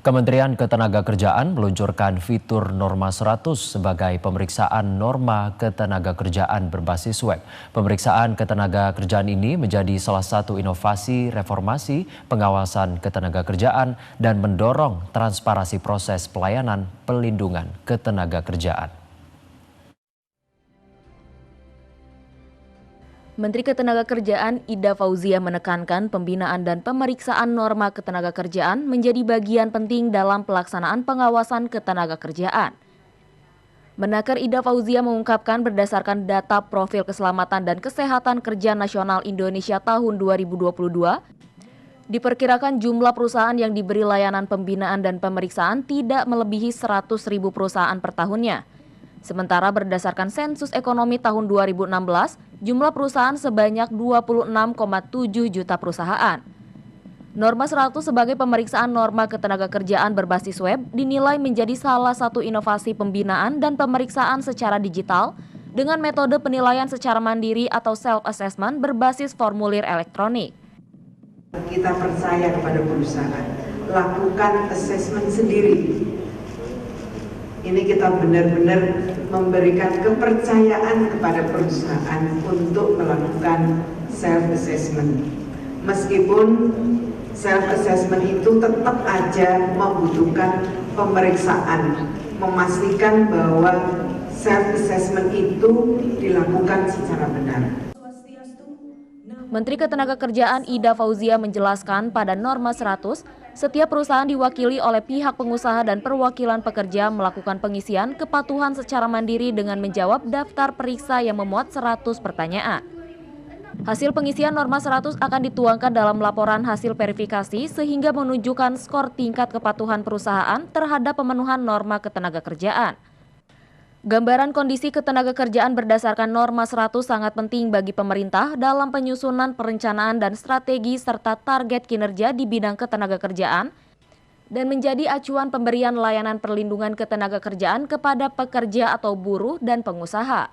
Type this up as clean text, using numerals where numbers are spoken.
Kementerian Ketenagakerjaan meluncurkan fitur Norma 100 sebagai pemeriksaan norma ketenagakerjaan berbasis web. Pemeriksaan ketenagakerjaan ini menjadi salah satu inovasi reformasi pengawasan ketenagakerjaan dan mendorong transparansi proses pelayanan pelindungan ketenagakerjaan. Menteri Ketenagakerjaan Ida Fauzia menekankan pembinaan dan pemeriksaan norma ketenagakerjaan menjadi bagian penting dalam pelaksanaan pengawasan ketenagakerjaan. Menaker Ida Fauzia mengungkapkan berdasarkan data Profil Keselamatan dan Kesehatan Kerja Nasional Indonesia tahun 2022, diperkirakan jumlah perusahaan yang diberi layanan pembinaan dan pemeriksaan tidak melebihi 100.000 perusahaan per tahunnya. Sementara berdasarkan sensus ekonomi tahun 2016, jumlah perusahaan sebanyak 26,7 juta perusahaan. Norma 100 sebagai pemeriksaan norma ketenagakerjaan berbasis web dinilai menjadi salah satu inovasi pembinaan dan pemeriksaan secara digital dengan metode penilaian secara mandiri atau self-assessment berbasis formulir elektronik. Kita percaya kepada perusahaan, lakukan assessment sendiri. Ini kita benar-benar memberikan kepercayaan kepada perusahaan untuk melakukan self-assessment. Meskipun self-assessment itu tetap aja membutuhkan pemeriksaan, memastikan bahwa self-assessment itu dilakukan secara benar. Menteri Ketenagakerjaan Ida Fauzia menjelaskan pada Norma 100, setiap perusahaan diwakili oleh pihak pengusaha dan perwakilan pekerja melakukan pengisian kepatuhan secara mandiri dengan menjawab daftar periksa yang memuat 100 pertanyaan. Hasil pengisian Norma 100 akan dituangkan dalam laporan hasil verifikasi sehingga menunjukkan skor tingkat kepatuhan perusahaan terhadap pemenuhan norma ketenagakerjaan. Gambaran kondisi ketenagakerjaan berdasarkan Norma 100 sangat penting bagi pemerintah dalam penyusunan perencanaan dan strategi serta target kinerja di bidang ketenagakerjaan dan menjadi acuan pemberian layanan perlindungan ketenagakerjaan kepada pekerja atau buruh dan pengusaha.